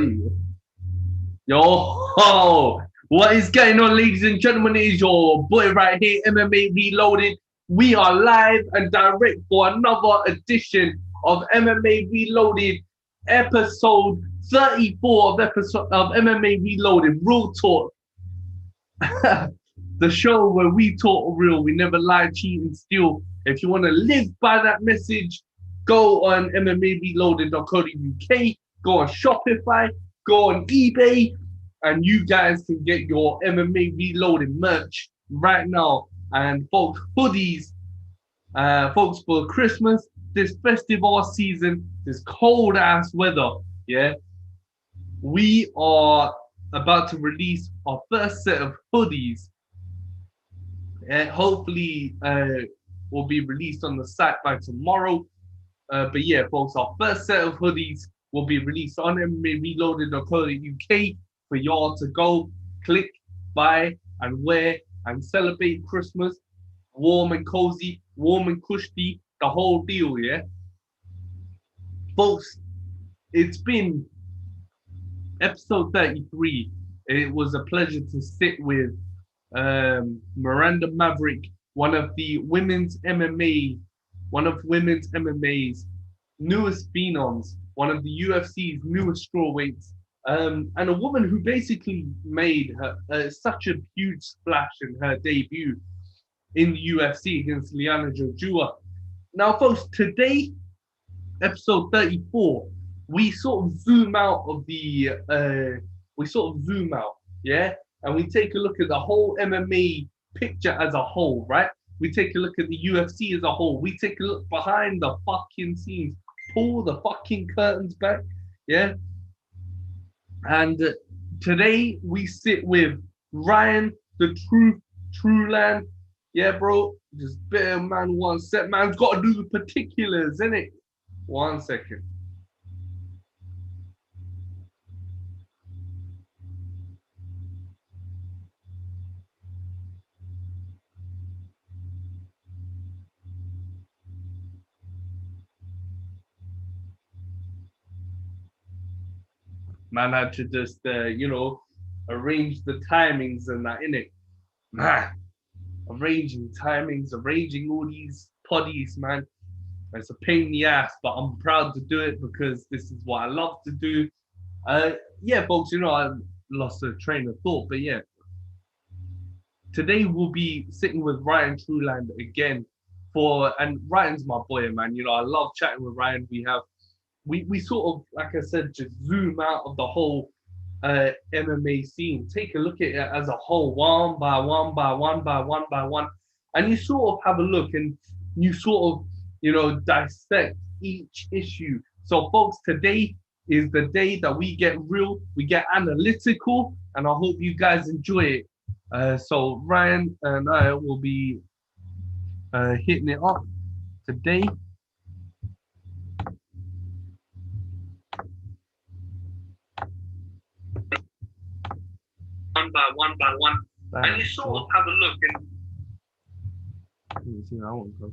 Yo, what is going on, ladies and gentlemen? It is your boy right here, MMA Reloaded. We are live and direct for another edition of MMA Reloaded, episode 34 of MMA Reloaded, Real Talk. The show where we talk real, we never lie, cheat, and steal. If you want to live by that message, go on MMAReloaded.co.uk, go on Shopify, go on eBay, and you guys can get your MMA Reloaded merch right now. And folks, hoodies, folks, for Christmas, this festival season, this cold ass weather, yeah, we are about to release our first set of hoodies. And hopefully, will be released on the site by tomorrow. But yeah, folks, our first set of hoodies will be released on MMAReloaded.co.uk for y'all to go click, buy, and wear and celebrate Christmas. Warm and cozy, warm and cushy, the whole deal, yeah? Folks, it's been episode 33. It was a pleasure to sit with Miranda Maverick, one of women's MMA's newest phenoms, one of the UFC's newest strawweights, and a woman who basically made such a huge splash in her debut in the UFC against Liana Jojua. Now, folks, today, episode 34, we sort of zoom out, yeah, and we take a look at the whole MMA picture as a whole, right? We take a look at the UFC as a whole. We take a look behind the fucking scenes, pull the fucking curtains back, yeah? And today we sit with Ryan, the Truland. Yeah, bro, just bear man one set. Man's got to do the particulars, innit? 1 second. Man had to just, arrange the timings and that, innit? Man, arranging timings, arranging all these poddies, man. It's a pain in the ass, but I'm proud to do it because this is what I love to do. Yeah, folks, I lost a train of thought, but yeah. Today we'll be sitting with Ryan Truland again and Ryan's my boy, man. I love chatting with Ryan. We sort of, like I said, just zoom out of the whole MMA scene, take a look at it as a whole, one by one by one by one by one, and you sort of have a look and you sort of, dissect each issue. So, folks, today is the day that we get real, we get analytical, and I hope you guys enjoy it. So, Ryan and I will be hitting it up today. One by one, and you sort of have a look and. Let me see that one go.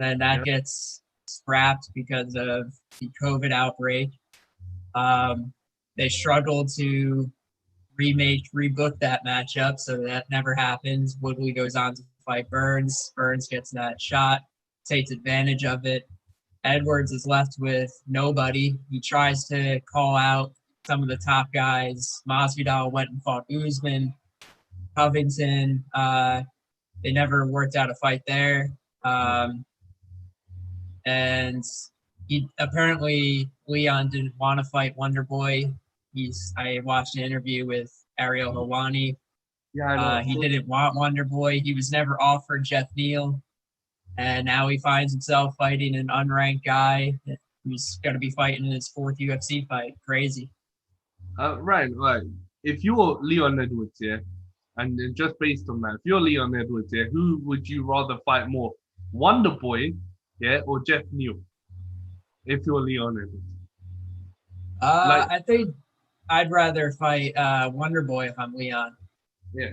Then that Yeah. gets scrapped because of the COVID outbreak. They struggled to rebook that matchup, so that never happens. Woodley goes on to fight Burns. Burns gets that shot, takes advantage of it. Edwards is left with nobody. He tries to call out some of the top guys. Masvidal went and fought Usman, Covington. They never worked out a fight there. And he apparently Leon didn't want to fight Wonder Boy. I watched an interview with Ariel Helwani. Yeah, I know. He didn't want Wonder Boy. He was never offered Jeff Neal, and now he finds himself fighting an unranked guy who's going to be fighting in his 4th UFC fight. Crazy. Right. If you're Leon Edwards, yeah, and then just based on that, if you're Leon Edwards, yeah, who would you rather fight more, Wonder Boy, yeah, or Jeff Neal? If you're Leon Edwards, I think I'd rather fight Wonder Boy if I'm Leon. Yeah.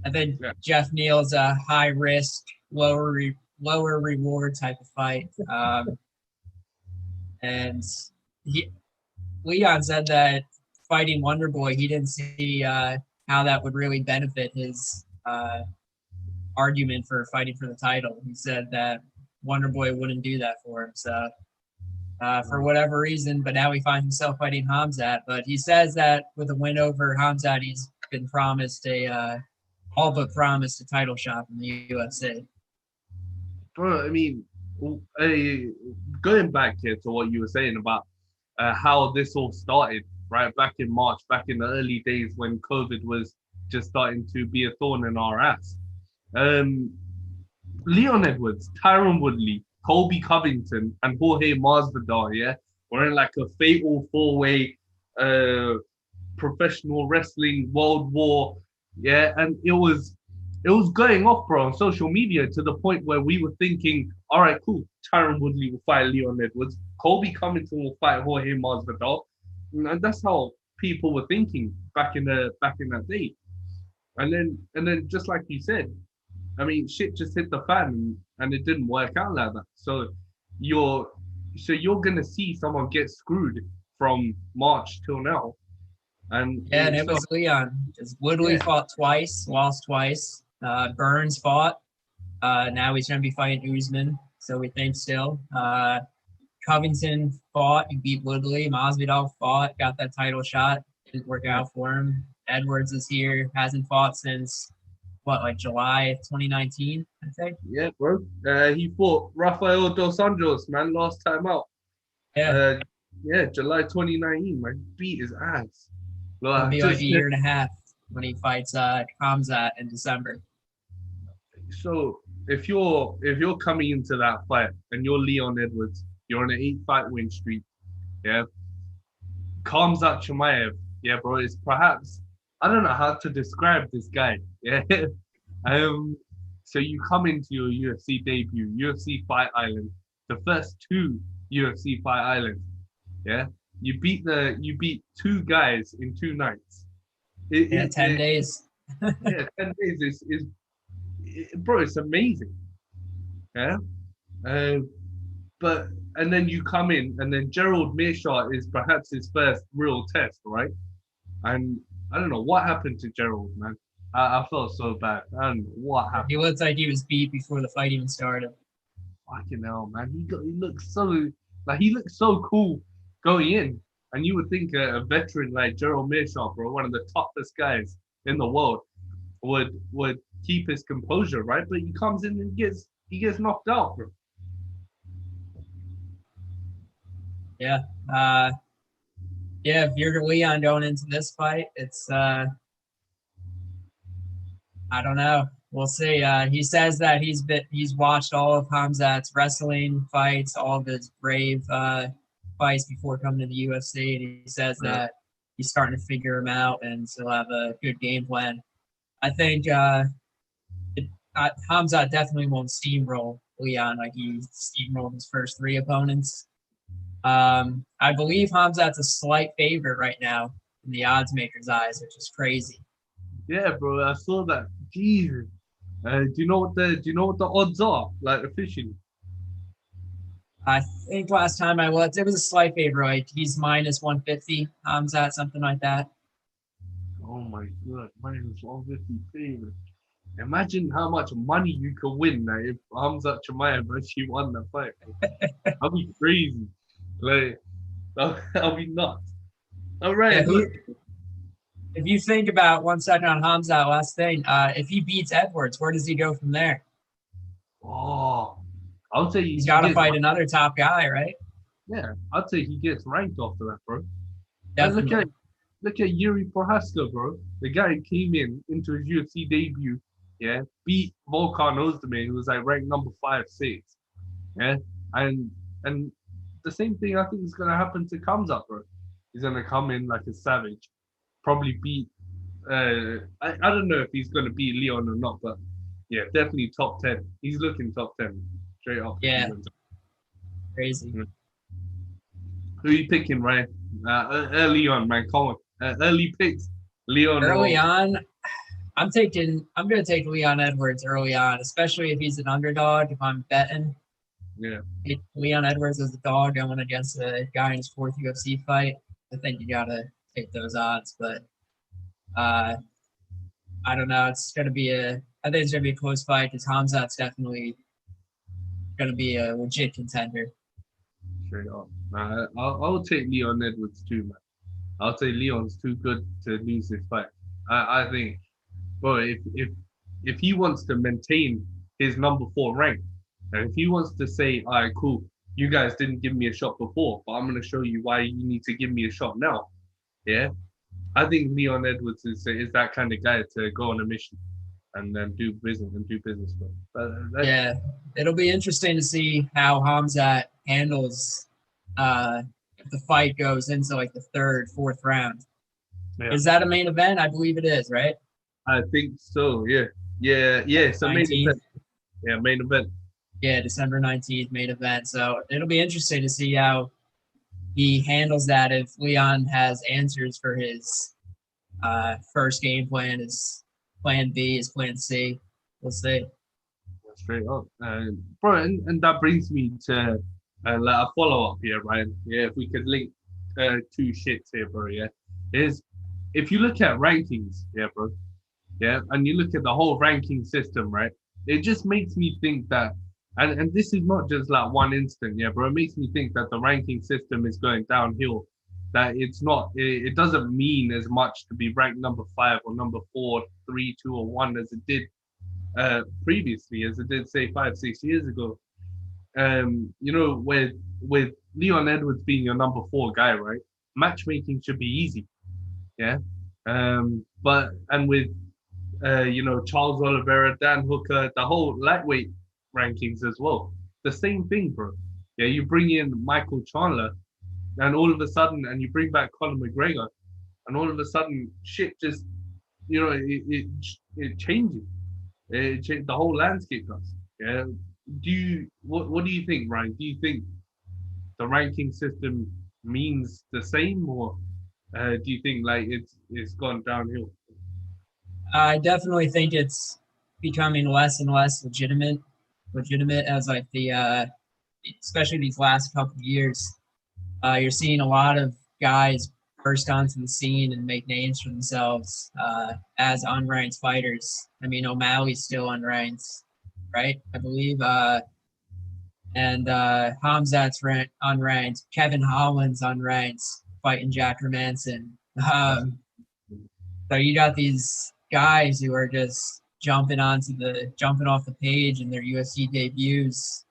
I think Jeff Neal's a high risk, lower reward type of fight. And Leon said that fighting Wonder Boy, he didn't see how that would really benefit his argument for fighting for the title. He said that Wonder Boy wouldn't do that for him. So for whatever reason, but now he finds himself fighting Khamzat. But he says that with a win over Khamzat, he's been promised all but promised a title shot in the UFC. Bro, I mean, going back here to what you were saying about how this all started, right, back in March, back in the early days when COVID was just starting to be a thorn in our ass. Leon Edwards, Tyron Woodley, Colby Covington, and Jorge Masvidal, yeah, were in like a fatal 4-way professional wrestling world war, yeah, and it was going off, bro, on social media to the point where we were thinking, all right, cool, Tyron Woodley will fight Leon Edwards, Colby Covington will fight Jorge Masvidal, and that's how people were thinking back in that day. And then just like you said, I mean, shit just hit the fan, and it didn't work out like that. So you're gonna see someone get screwed from March till now. And it was Leon. Woodley fought twice, lost twice. Burns fought. Now he's gonna be fighting Usman, so we think still. Covington fought, he beat Woodley. Masvidal fought, got that title shot. Didn't work out for him. Edwards is here, hasn't fought since July of 2019, I think. Yeah, bro. He fought Rafael dos Anjos, man, last time out. Yeah. July 2019, man. Beat his ass. It'll be like a year and a half when he fights Khamzat in December. So if you're coming into that fight and you're Leon Edwards, you're on an 8-fight win streak, yeah. Khamzat Chimaev, yeah, bro, is perhaps, I don't know how to describe this guy, yeah. So you come into your UFC debut, UFC Fight Island, the first 2 UFC Fight Islands, yeah. You beat 2 guys in 2 nights. 10 days. 10 days is bro, it's amazing. Yeah. And then you come in, and then Gerald Meerschaert is perhaps his first real test, right? And I don't know what happened to Gerald, man. I felt so bad. I don't know what happened. He looked like he was beat before the fight even started. Fucking hell, man. He looked so cool going in. And you would think a veteran like Gerald Meerschaert, bro, one of the toughest guys in the world, would keep his composure, right? But he comes in and he gets knocked out, bro. Yeah. If you're Leon going into this fight, it's I don't know. We'll see. He says that he's watched all of Khamzat's wrestling fights, all of his Brave fights before coming to the UFC, and he says that he's starting to figure him out and he'll have a good game plan. I think Khamzat definitely won't steamroll Leon like he steamrolled his first 3 opponents. I believe Khamzat's a slight favorite right now in the odds makers' eyes, which is crazy. Yeah, bro, I saw that. Jesus. Do you know what the odds are, like officially? I think last time I looked, it was a slight favorite. Like he's minus 150. Hamzat, something like that. Oh my god, minus 150 favorite. Imagine how much money you could win now if Hamza Chimaev actually won that fight. That'd be crazy. Like, that'd be nuts. All Yeah, right, look. if you think about 1 second on Hamzat, last thing, if he beats Edwards, where does he go from there? Oh, I'll say He's got to fight another top guy, right? Yeah, I'd say he gets ranked after that, bro. And Definitely. look at Yuri Prohaska, bro. The guy came into his UFC debut, yeah, beat Volkan Ozdemir, who was like ranked number 5, 6, yeah, and the same thing I think is gonna happen to Kamzat, bro. He's gonna come in like a savage, probably beat. I don't know if he's gonna beat Leon or not, but yeah, definitely top 10. He's looking top 10 straight up. Yeah, crazy. Who are you picking, Ryan? Early on, man. Come on. Early picks. Leon. Early on, I'm gonna take Leon Edwards early on, especially if he's an underdog. If I'm betting, Yeah. Leon Edwards is a dog going against a guy in his 4th UFC fight. I think you gotta take those odds, but I don't know. I think it's gonna be a close fight because Hamzat's definitely gonna be a legit contender. Straight up. I'll take Leon Edwards too, man. I'll say Leon's too good to lose this fight. I think, bro, if he wants to maintain his number 4 rank, and if he wants to say, all right, cool, you guys didn't give me a shot before, but I'm gonna show you why you need to give me a shot now. Yeah, I think Leon Edwards is that kind of guy to go on a mission and then do business bro. Yeah, it'll be interesting to see how Hamzat handles if the fight goes into like the 3rd, 4th round. Yeah. Is that a main event? I believe it is, right? I think so. Yeah. So main event. Yeah, main event. Yeah, December 19th, main event. So it'll be interesting to see how he handles that. If Leon has answers for his first game plan, his plan B, his plan C. We'll see. Straight up, bro, and that brings me to a follow up here, Ryan. Yeah, if we could link 2 shits here, bro. Yeah, is if you look at rankings, yeah, bro. Yeah, and you look at the whole ranking system, right? It just makes me think that, and this is not just like one instant, yeah, bro. It makes me think that the ranking system is going downhill. That it's not, it doesn't mean as much to be ranked number 5 or number 4, 3, 2, or 1 as it did previously, as it did say 5, 6 years ago. You know, with Leon Edwards being your number 4 guy, right? Matchmaking should be easy, yeah. But and with you know, Charles Oliveira, Dan Hooker, the whole lightweight rankings as well. The same thing, bro. Yeah, you bring in Michael Chandler, and all of a sudden, and you bring back Conor McGregor, and all of a sudden, shit just, you know, it changes. The whole landscape does. Yeah. What do you think, Ryan? Do you think the ranking system means the same, or do you think like it's gone downhill? I definitely think it's becoming less and less legitimate as like the especially these last couple of years. You're seeing a lot of guys burst onto the scene and make names for themselves as unranked fighters. I mean, O'Malley's still unranked, right? I believe. And Hamzat's unranked. Kevin Holland's unranked, fighting Jack Hermanson. So you got these guys who are just jumping off the page in their UFC debuts,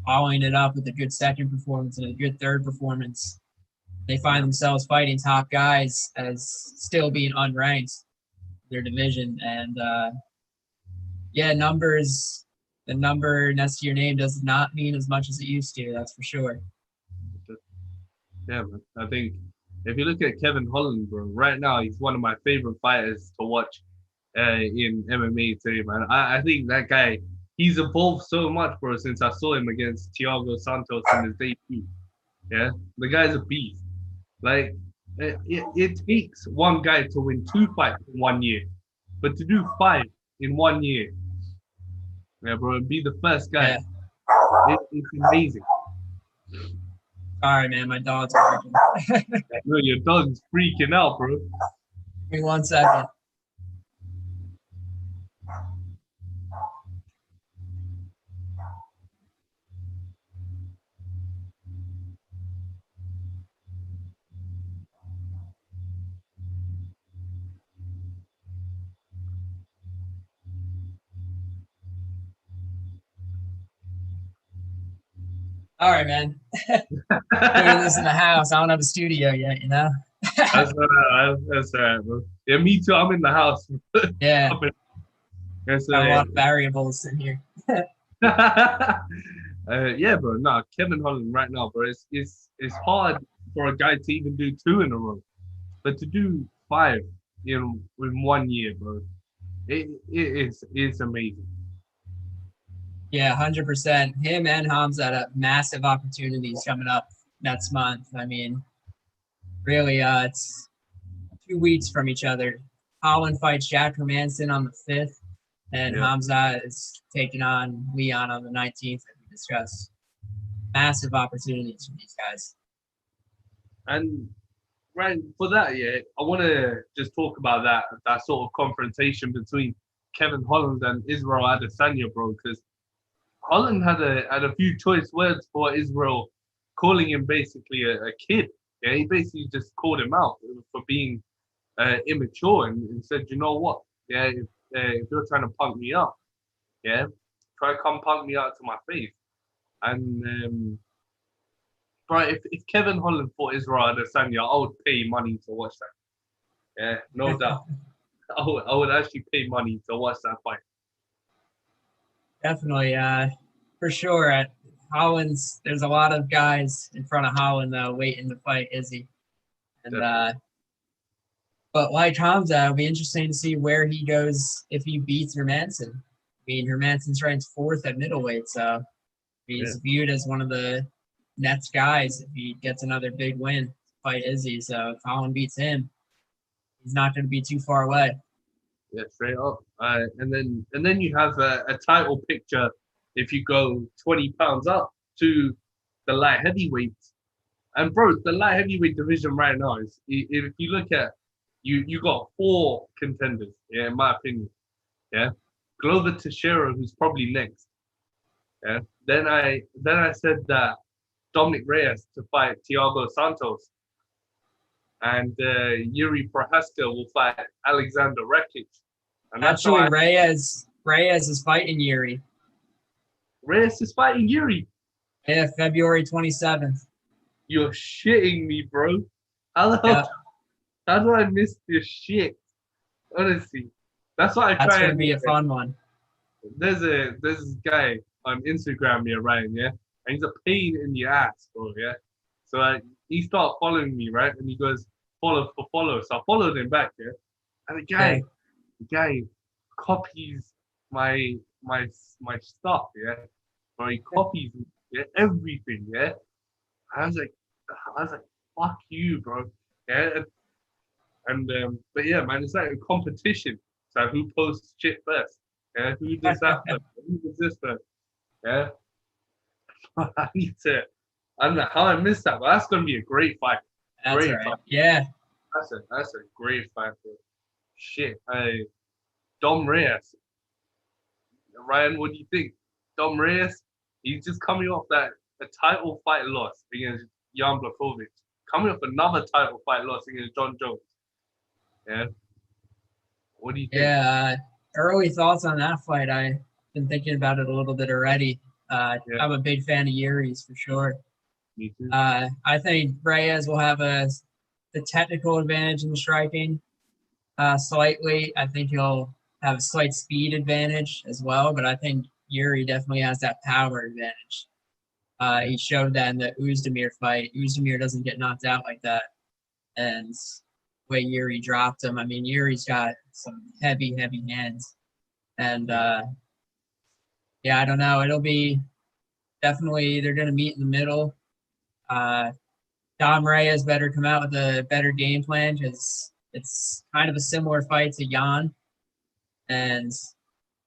following it up with a good second performance and a good third performance. They find themselves fighting top guys as still being unranked in their division. And yeah, the number next to your name does not mean as much as it used to, that's for sure. Yeah, man. I think if you look at Kevin Holland, bro, right now he's one of my favorite fighters to watch in MMA too, man. I think that guy, he's evolved so much, bro, since I saw him against Thiago Santos in his debut. Yeah, the guy's a beast. Like, it takes one guy to win 2 fights in 1 year, but to do 5 in 1 year, yeah, bro, and be the first guy, it's amazing. Sorry, man, my dog's barking. No, your dog's freaking out, bro. Give me 1 second. All right, man. Doing this in the house. I don't have a studio yet, you know? That's all right, bro. Yeah, me too. I'm in the house. Yeah. That's Got a lot of variables in here. Yeah, bro. Nah, Kevin Holland right now, bro. It's hard for a guy to even do 2 in a row, but to do 5 in 1 year, bro, it's amazing. Yeah, 100%. Him and Hamza have massive opportunities coming up next month. I mean, really, it's 2 weeks from each other. Holland fights Jack Hermanson on the 5th, and Yeah. Hamza is taking on Leon on the 19th, as we discussed. Massive opportunities for these guys. And right for that, yeah, I want to just talk about that sort of confrontation between Kevin Holland and Israel Adesanya, bro, because Holland had a few choice words for Israel, calling him basically a kid. Yeah, he basically just called him out for being immature and said, you know what? Yeah, if you're trying to punk me up, yeah, try to come punk me out to my face. And but if Kevin Holland fought Israel Adesanya, I would pay money to watch that. Yeah, no doubt. I would actually pay money to watch that fight. Definitely, for sure. At Holland's, there's a lot of guys in front of Holland waiting to fight Izzy, and but like Hamza, it'll be interesting to see where he goes if he beats Hermanson. I mean, Hermanson's ranked 4th at middleweight, so he's viewed as one of the next guys if he gets another big win to fight Izzy. So if Holland beats him, he's not going to be too far away. Yeah, straight up. And then you have a title picture if you go 20 pounds up to the light heavyweights. And bro, the light heavyweight division right now is, if you look at, you got 4 contenders, yeah, in my opinion. Yeah. Glover Teixeira, who's probably next. Yeah. Then I said that Dominic Reyes to fight Thiago Santos. And Yuri Prohaska will fight Alexander Rakic. And that's actually, Reyes is fighting Yuri. Reyes is fighting Yuri. Yeah, February 27th. You're shitting me, bro. How do I miss this shit? Honestly, that's why I try. That's gonna be a fun one. There's this guy on Instagram here, Ryan, yeah, and he's a pain in the ass, bro, yeah. So he started following me, right, and he goes follow for follow. So I followed him back, yeah, and the guy copies my stuff, yeah, or he copies everything, yeah. I was like, fuck you, bro, yeah. And but yeah, man, it's like a competition. So who posts shit first? Yeah, who does that first? Who does this first? Yeah. I need to. I don't know how I missed that, but that's gonna be a great fight. That's great right. fight. Yeah. That's a great fight, bro. Shit. Dom Reyes. Ryan, what do you think? Dom Reyes, he's just coming off a title fight loss against Jan Blachowicz. Coming off another title fight loss against John Jones. Yeah. What do you think? Yeah. Early thoughts on that fight. I've been thinking about it a little bit already. I'm a big fan of Yuri's for sure. Me too. I think Reyes will have the technical advantage in the striking slightly. I think he'll have a slight speed advantage as well, but I think Yuri definitely has that power advantage. He showed that in the Özdemir fight. Özdemir doesn't get knocked out like that. And the way Yuri dropped him, I mean, Yuri's got some heavy hands. And I don't know. It'll be definitely, they're going to meet in the middle. Dom Reyes better come out with a better game plan because it's kind of a similar fight to Jan. And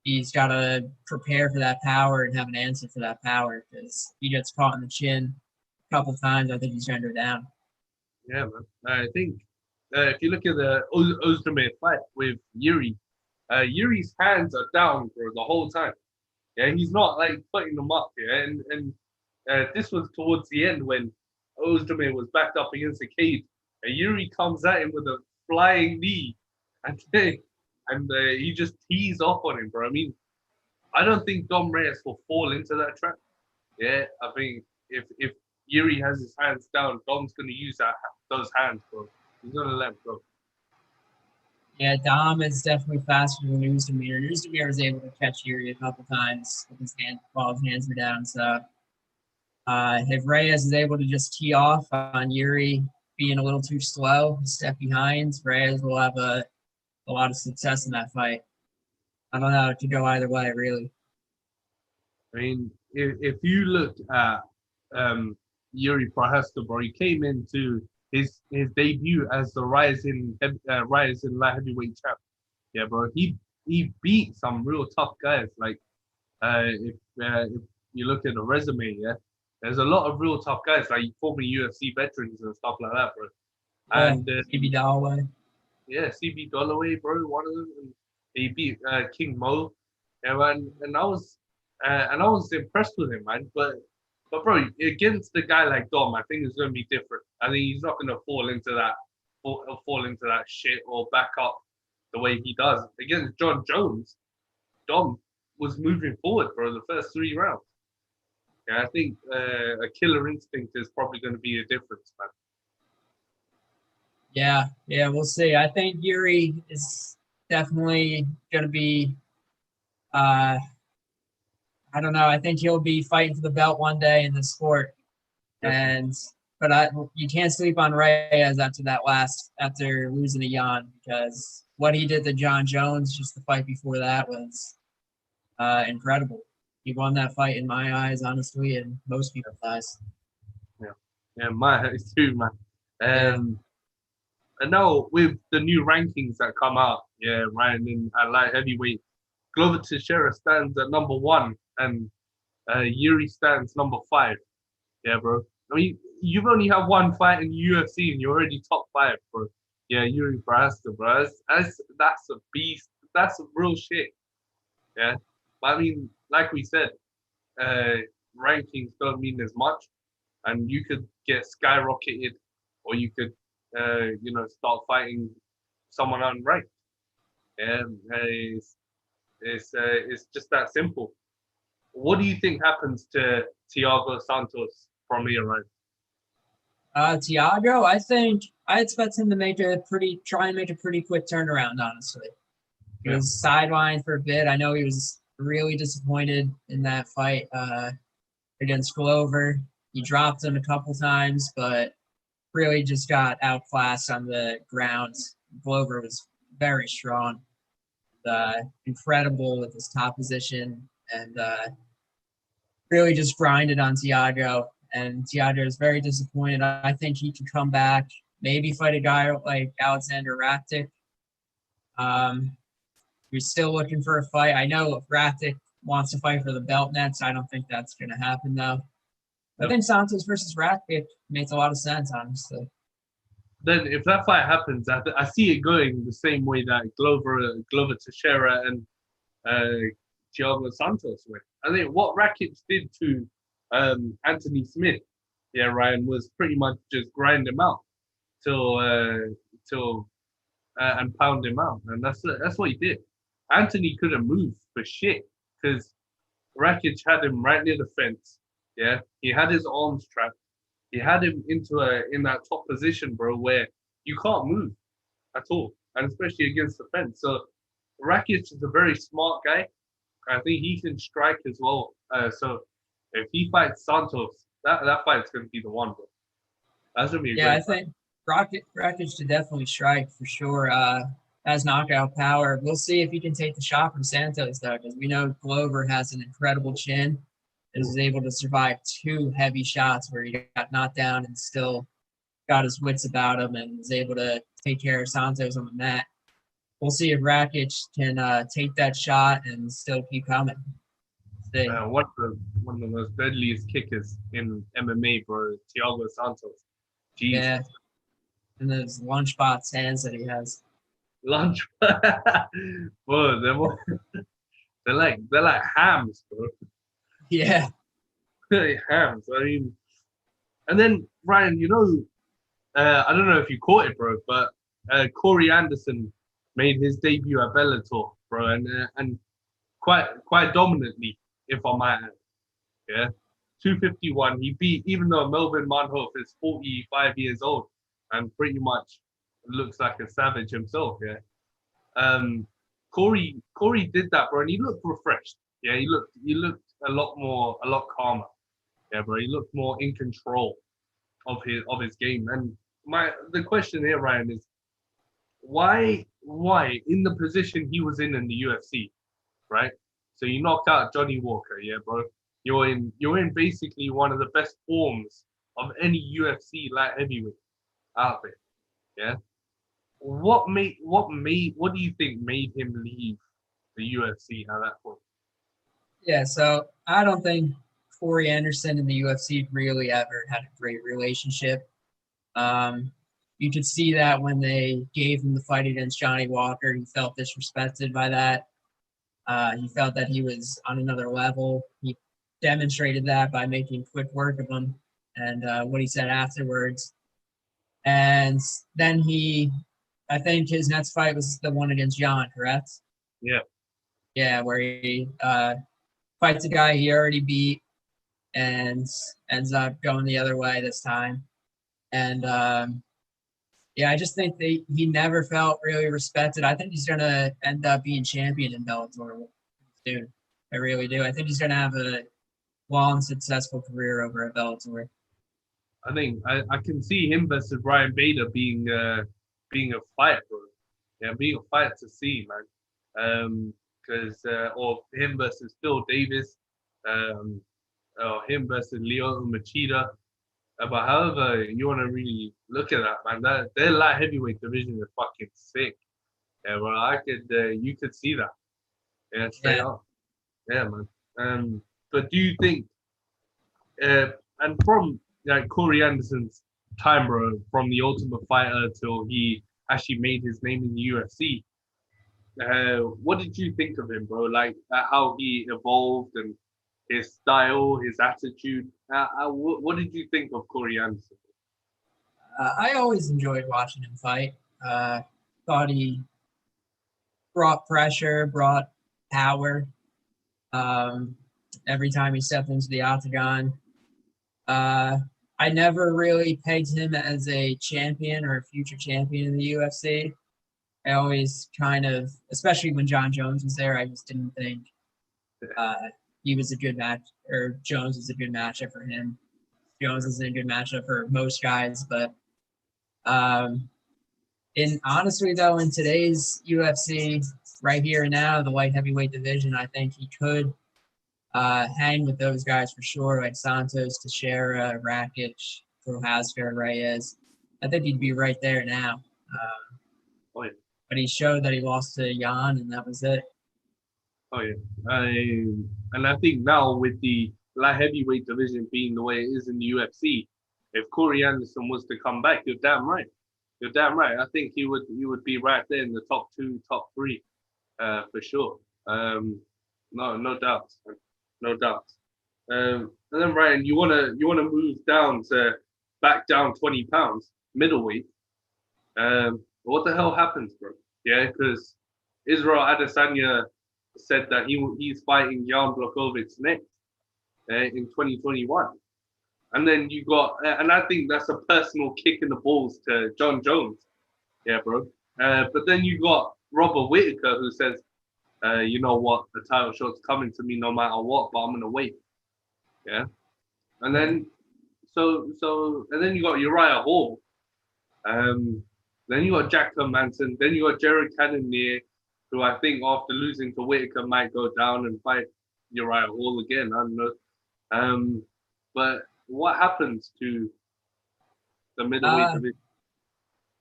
he's got to prepare for that power and have an answer for that power because he gets caught in the chin couple times. I think he's turned her down. Yeah, man. I think if you look at the Ozdemir fight with Yuri, Yuri's hands are down for the whole time. Yeah, he's not like putting them up. Yeah, and this was towards the end when Ozdemir was backed up against the cage, and Yuri comes at him with a flying knee, and he just tees off on him, bro. I mean, I don't think Dom Reyes will fall into that trap. Yeah, I think if Yuri has his hands down, Dom's gonna use those hands, bro. He's gonna let him go. Yeah, Dom is definitely faster than Uzdemir. Uzdemir was able to catch Yuri a couple times with his hand while his hands were down. So if Reyes is able to just tee off on Yuri being a little too slow, step behind, Reyes will have a lot of success in that fight. I don't know. It could go either way, really. I mean, if you look at Yuri Prohaska, bro, he came into his debut as the rising light heavyweight champ. Yeah, bro, he beat some real tough guys. Like if you look at the resume, yeah, there's a lot of real tough guys, like former UFC veterans and stuff like that, bro. Yeah, And CB Dalloway. Yeah, CB Dalloway, bro, one of them. And he beat King Mo, yeah, man. And I was impressed with him, man. But bro, against a guy like Dom, I think it's gonna be different. I think he's not gonna fall into that shit or back up the way he does. Against John Jones, Dom was moving forward, bro, the first 3 rounds. Yeah, I think a killer instinct is probably gonna be a difference, man. Yeah, we'll see. I think Yuri is definitely gonna be I don't know. I think he'll be fighting for the belt one day in the sport. But you can't sleep on Reyes after losing to Jan, because what he did to John Jones just the fight before that was incredible. He won that fight in my eyes, honestly, and most people's eyes. Yeah, my eyes too, man. And now with the new rankings that come out, yeah, Ryan, in at light heavyweight, Glover Teixeira stands at number 1, and Yuri stands number 5. Yeah, bro. I mean, you've only had one fight in the UFC, and you're already top 5, bro. Yeah, Yuri Prohaska, bro. That's a beast. That's some real shit. Yeah, but I mean, like we said, rankings don't mean as much, and you could get skyrocketed, or you could, start fighting someone unranked. And it's just that simple. What do you think happens to Thiago Santos from here, right? Thiago, I expect him to try and make a pretty quick turnaround, honestly. He was sidelined for a bit. I know he was really disappointed in that fight against Glover. He dropped him a couple times, but really just got outclassed on the ground. Glover was very strong, incredible with his top position, and really just grinded on Thiago. And Thiago is very disappointed. I think he can come back, maybe fight a guy like Alexander Rakic. You're still looking for a fight. I know if Rakic wants to fight for the belt next, I don't think that's going to happen, though. I think Santos versus Rakic makes a lot of sense, honestly. Then if that fight happens, I see it going the same way that Glover Teixeira and Thiago Santos went. I think what Rakic did to Anthony Smith, yeah, Ryan, was pretty much just grind him out till and pound him out, and that's what he did. Anthony couldn't move for shit because Rakic had him right near the fence. Yeah, he had his arms trapped. He had him in that top position, bro, where you can't move at all, and especially against the fence. So Rakic is a very smart guy. I think he can strike as well. So if he fights Santos, that fight's gonna be the one, bro. That's gonna be a great fight. Rakic should definitely strike for sure. Has knockout power. We'll see if he can take the shot from Santos, though, because we know Glover has an incredible chin and was able to survive 2 heavy shots where he got knocked down and still got his wits about him and was able to take care of Santos on the mat. We'll see if Rakic can take that shot and still keep coming. One of the most deadliest kickers in MMA, bro. Thiago Santos. Jesus. Yeah, and those lunchbox hands that he has. Lunch. Bro, they're like hams, bro. Yeah, Hams. I mean, and then Ryan, I don't know if you caught it, bro, but Corey Anderson made his debut at Bellator, bro, and quite dominantly, if I might add. Yeah, 251. He beat, even though Melvin Manhoef is 45 years old and pretty much looks like a savage himself. Yeah. Corey did that, bro, and he looked refreshed. Yeah, he looked a lot calmer. Yeah, bro, he looked more in control of his game. And the question here, Ryan, is why in the position he was in the UFC, right? So you knocked out Johnny Walker, yeah, bro. You're in basically one of the best forms of any UFC light heavyweight out there, yeah. What do you think made him leave the UFC at that point? yeah. So I don't think Corey Anderson and the UFC really ever had a great relationship. You could see that when they gave him the fight against Johnny Walker, he felt disrespected by that. He felt that he was on another level. He demonstrated that by making quick work of him and what he said afterwards. And then I think his next fight was the one against Jan, correct? Yeah. Yeah, where he fights a guy he already beat and ends up going the other way this time. And yeah, I just think he never felt really respected. I think he's going to end up being champion in Bellator soon. I really do. I think he's going to have a long, successful career over at Bellator. I think I can see him versus Ryan Bader being a fight, bro. Yeah, being a fight to see, man. Or him versus Phil Davis, or him versus Leo Machida. But however you want to really look at that, man, their light heavyweight division is fucking sick. Yeah, well, you could see that. Yeah, straight up. Yeah, man. But do you think, and from like Corey Anderson's time, bro, from the Ultimate Fighter till he actually made his name in the UFC, what did you think of him, bro? Like how he evolved and his style, his attitude. What did you think of Corey Anderson? I always enjoyed watching him fight. Thought he brought pressure, brought power. Every time he stepped into the octagon. I never really pegged him as a champion or a future champion in the UFC. I always kind of, especially when John Jones was there, I just didn't think he was a good match, or Jones was a good matchup for him. Jones isn't a good matchup for most guys, but honestly though, in today's UFC, right here and now, the light heavyweight division, I think he could hang with those guys for sure, like Santos, Teixeira, Rakic, Prohaska, Reyes. I think he'd be right there now. But he showed that he lost to Jan, and that was it. Oh yeah, and I think now with the light heavyweight division being the way it is in the UFC, if Corey Anderson was to come back, you're damn right. You're damn right. I think he would be right there in the top 2, top 3, for sure. No doubts, no doubts. And then Ryan, you wanna move back down 20 pounds, middleweight. What the hell happens, bro? Yeah, because Israel Adesanya said that he's fighting Jan Blachowicz next in 2021. And then you got, and I think that's a personal kick in the balls to John Jones. Yeah, bro. But then you got Robert Whittaker who says, you know what, the title shot's coming to me no matter what, but I'm going to wait. Yeah. And then, and then you got Uriah Hall. Then you got Jack Manson. Then you got Jared Cannonier, who I think after losing to Whittaker might go down and fight Uriah Hall again. I don't know. But what happens to the middleweight division?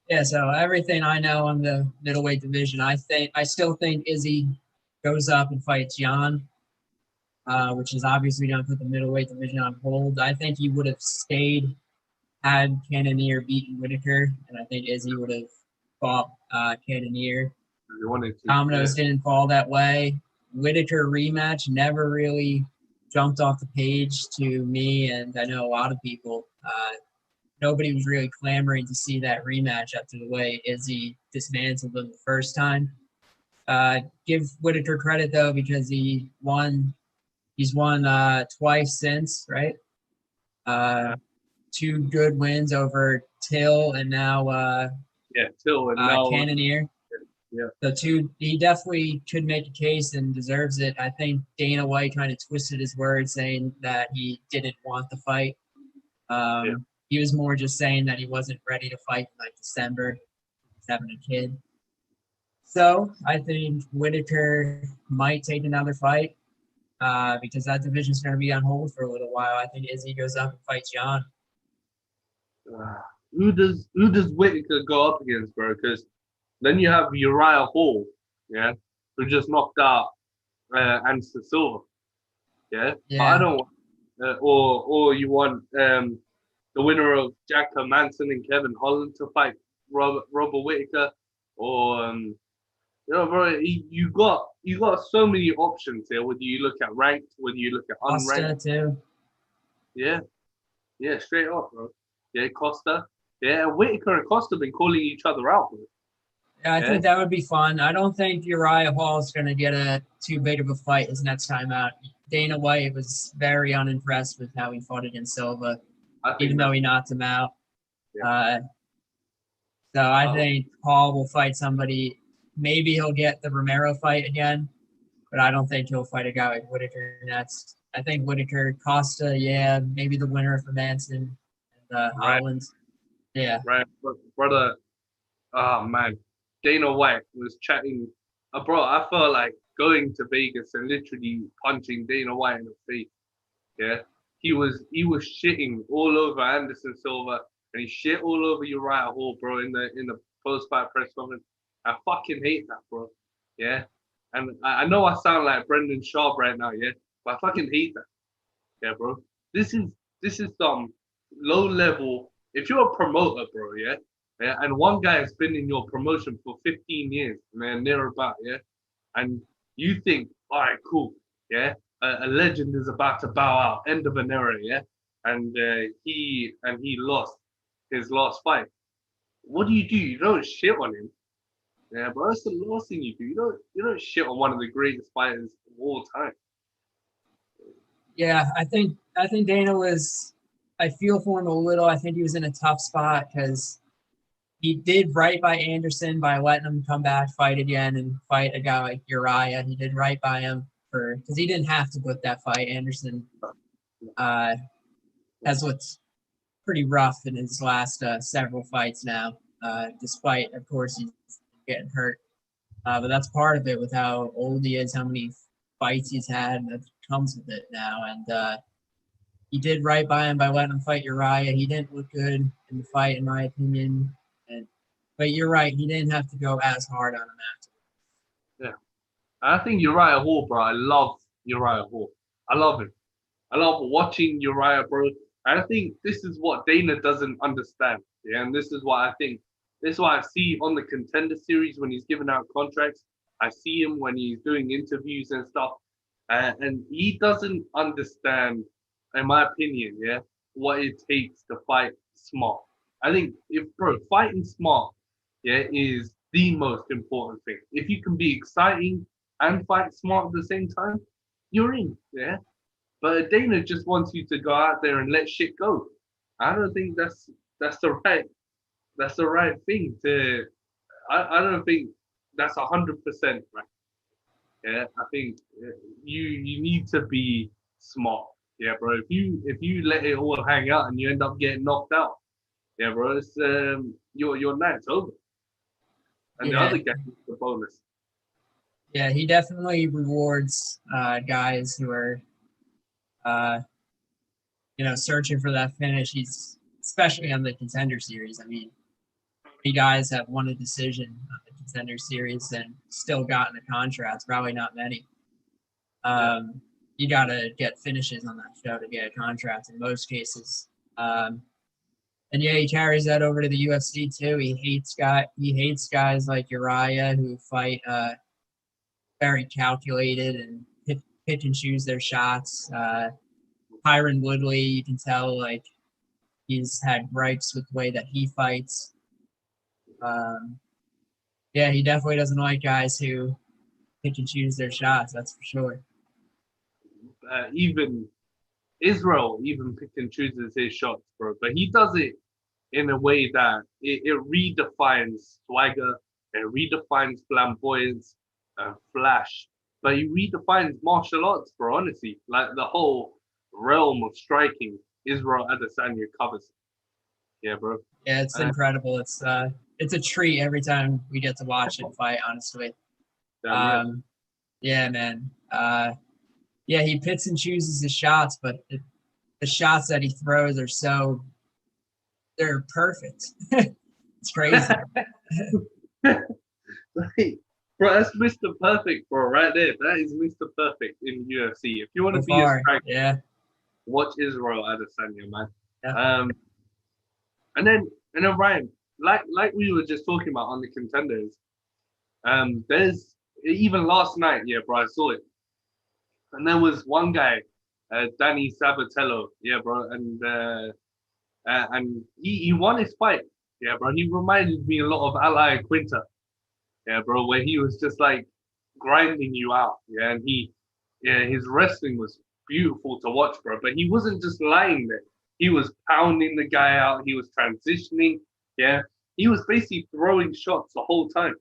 Yeah, so everything I know on the middleweight division, I still think Izzy goes up and fights Jan. which is obviously going to put the middleweight division on hold. I think he would have stayed had Cannonier beaten Whitaker, and I think Izzy would have fought Cannonier. Dominoes didn't fall that way. Whitaker rematch never really jumped off the page to me, and I know a lot of people. Nobody was really clamoring to see that rematch after the way Izzy dismantled him the first time. Give Whitaker credit though, because he won. He's won twice since, right? 2 good wins over Till and now Till and now Cannonier. Yeah. He definitely could make a case and deserves it. I think Dana White kind of twisted his words saying that he didn't want the fight. He was more just saying that he wasn't ready to fight in like December. He's having a kid. So I think Whitaker might take another fight because that division's going to be on hold for a little while. I think Izzy goes up and fights Jan. Who does Whitaker go up against, bro? Because then you have Uriah Hall, who just knocked out Anderson Silva, But I don't want, or you want the winner of Jack Hermanson and Kevin Holland to fight Robert Whitaker, or bro, you got so many options here. Whether you look at ranked, whether you look at unranked, Costa too. Yeah, straight up, bro. Yeah, Costa. Yeah, Whitaker and Costa been calling each other out, bro. Yeah, I think that would be fun. I don't think Uriah Hall is going to get too big of a fight his next time out. Dana White was very unimpressed with how he fought against Silva, even though he knocked him out. Yeah. So I think Hall will fight somebody. Maybe he'll get the Romero fight again, but I don't think he'll fight a guy like Whitaker next. I think Whitaker, Costa, maybe the winner for Manson and Holland. Yeah. Right, brother. Oh, man. Dana White was chatting. Bro, I felt like going to Vegas and literally punching Dana White in the face. Yeah. He was shitting all over Anderson Silva and he shit all over Uriah Hall, bro, in the post-fight press conference. I fucking hate that, bro. Yeah. And I know I sound like Brendan Schaub right now, but I fucking hate that. Yeah, bro. This is some low level. If you're a promoter, bro, and one guy has been in your promotion for 15 years, man, near about, and you think, all right, cool, a legend is about to bow out, end of an era, and he lost his last fight. What do? You don't shit on him, bro. That's the last thing you do. You don't shit on one of the greatest fighters of all time. Yeah, I think Dana was. I feel for him a little. I think he was in a tough spot because he did right by Anderson by letting him come back, fight again, and fight a guy like Uriah. He did right by him because he didn't have to put that fight. Anderson has looked pretty rough in his last several fights now, despite, of course, he's getting hurt. But that's part of it with how old he is, how many fights he's had. That comes with it now. And he did right by him by letting him fight Uriah. He didn't look good in the fight, in my opinion. But you're right. He didn't have to go as hard on him after. Yeah. I think Uriah Hall, bro. I love Uriah Hall. I love him. I love watching Uriah, bro. And I think this is what Dana doesn't understand. Yeah. And this is what I think. This is what I see on the Contender Series when he's giving out contracts. I see him when he's doing interviews and stuff. And he doesn't understand, in my opinion, what it takes to fight smart. I think fighting smart, is the most important thing. If you can be exciting and fight smart at the same time, you're in, But Dana just wants you to go out there and let shit go. I don't think that's the right thing to. I don't think that's 100% right. Yeah, I think you need to be smart. Yeah, bro. If you let it all hang out and you end up getting knocked out, bro, it's your night's over. And the other guy is the bonus. Yeah, he definitely rewards guys who are, searching for that finish. He's especially on the Contender Series. I mean, many guys have won a decision on the Contender Series and still gotten a contract. Probably not many. you gotta get finishes on that show to get a contract in most cases. And yeah, he carries that over to the UFC too. He hates guys like Uriah who fight very calculated and pick and choose their shots. Tyron Woodley, you can tell like he's had gripes with the way that he fights. Yeah, he definitely doesn't like guys who pick and choose their shots. That's for sure. Even Israel even pick and chooses his shots, bro. But he does it in a way that it redefines swagger, it redefines flamboyance and flash. But he redefines martial arts, bro, honestly. Like the whole realm of striking, Israel Adesanya covers it. Yeah, bro. Yeah, it's incredible. It's a treat every time we get to watch it fight, honestly. Yeah, man. Yeah, he picks and chooses his shots, but the shots that he throws are they're perfect. It's crazy. Like, bro, that's Mr. Perfect, bro, right there. That is Mr. Perfect in UFC. If you want to be a striker, yeah, watch Israel Adesanya, man. Yeah. And then Ryan, like we were just talking about on the contenders, there's even last night, yeah, bro, I saw it. And there was one guy, Danny Sabatello, yeah, bro, and he won his fight, yeah, bro. He reminded me a lot of Ally Quinta, yeah, bro, where he was just like grinding you out, yeah, and his wrestling was beautiful to watch, bro. But he wasn't just lying there. He was pounding the guy out. He was transitioning, yeah. He was basically throwing shots the whole time,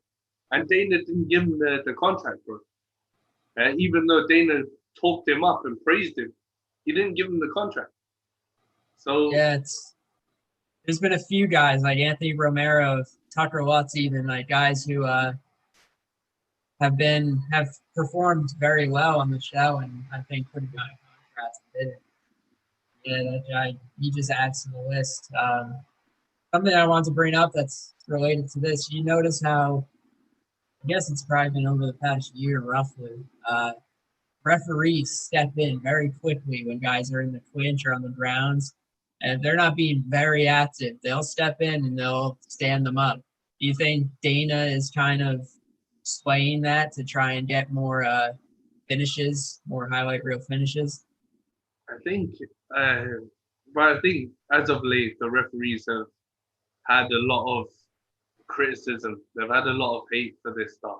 and Dana didn't give him the contract, bro. Even though Dana talked him up and praised him, he didn't give him the contract. So yeah, there's been a few guys like Anthony Romero, Tucker Lutz, even like guys who have performed very well on the show, and I think could have gotten contracts and did it. Yeah, that guy, he just adds to the list. Something I want to bring up that's related to this. You notice how, I guess it's probably been over the past year roughly, referees step in very quickly when guys are in the clinch or on the grounds. And if they're not being very active, they'll step in and they'll stand them up. Do you think Dana is kind of swaying that to try and get more finishes, more highlight reel finishes? I think, but I think as of late, the referees have had a lot of criticism. They've had a lot of hate for this stuff.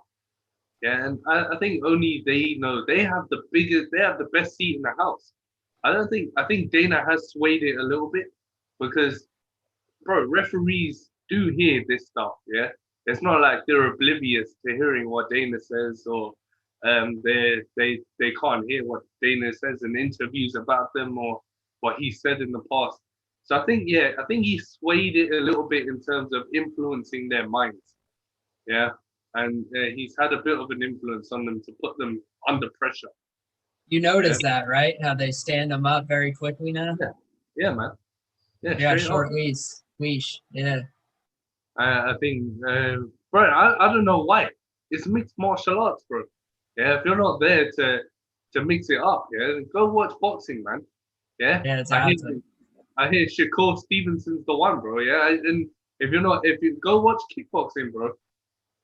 Yeah, and I think only they know they have the best seat in the house. I think Dana has swayed it a little bit because, bro, referees do hear this stuff. Yeah, it's not like they're oblivious to hearing what Dana says or they can't hear what Dana says in interviews about them or what he said in the past. So I think he swayed it a little bit in terms of influencing their minds. Yeah, and he's had a bit of an influence on them to put them under pressure. You notice that, right? How they stand them up very quickly now? Yeah, man. Yeah, short leash. Yeah. I think, bro, I don't know why. It's mixed martial arts, bro. Yeah, if you're not there to mix it up, yeah, go watch boxing, man. Yeah, Yeah, I hear Shakur Stevenson's the one, bro. Yeah, and if you go watch kickboxing, bro.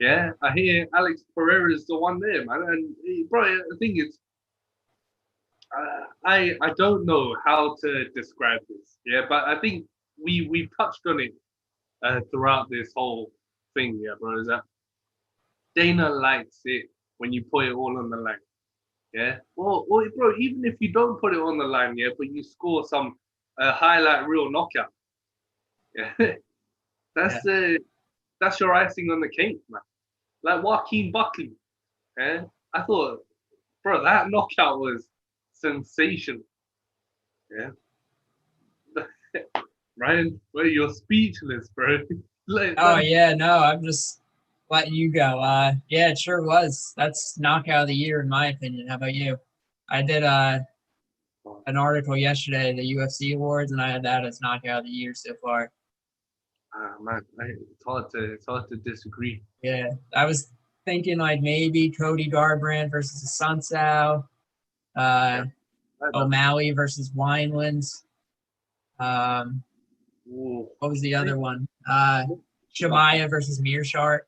Yeah, I hear Alex Pereira's the one there, man. And bro, I think it's I don't know how to describe this. Yeah, but I think we touched on it throughout this whole thing. Yeah, bro, is that Dana likes it when you put it all on the line. Yeah, or bro, even if you don't put it on the line, yeah, but you score some highlight reel knockout. Yeah, that's your icing on the cake, man. Like Joaquin Buckley. Yeah, I thought, bro, that knockout was sensational. Yeah. Ryan, well, you're speechless, bro. Yeah, no, I'm just letting you go. Yeah, it sure was. That's knockout of the year in my opinion. How about you? I did an article yesterday, the UFC awards, and I had that as knockout of the year so far. Man, it's hard to disagree. Yeah, I was thinking like maybe Cody Garbrandt versus Sun Tzu. O'Malley versus Wineland. Ooh. What was the other one? Shemaya versus Mearshart.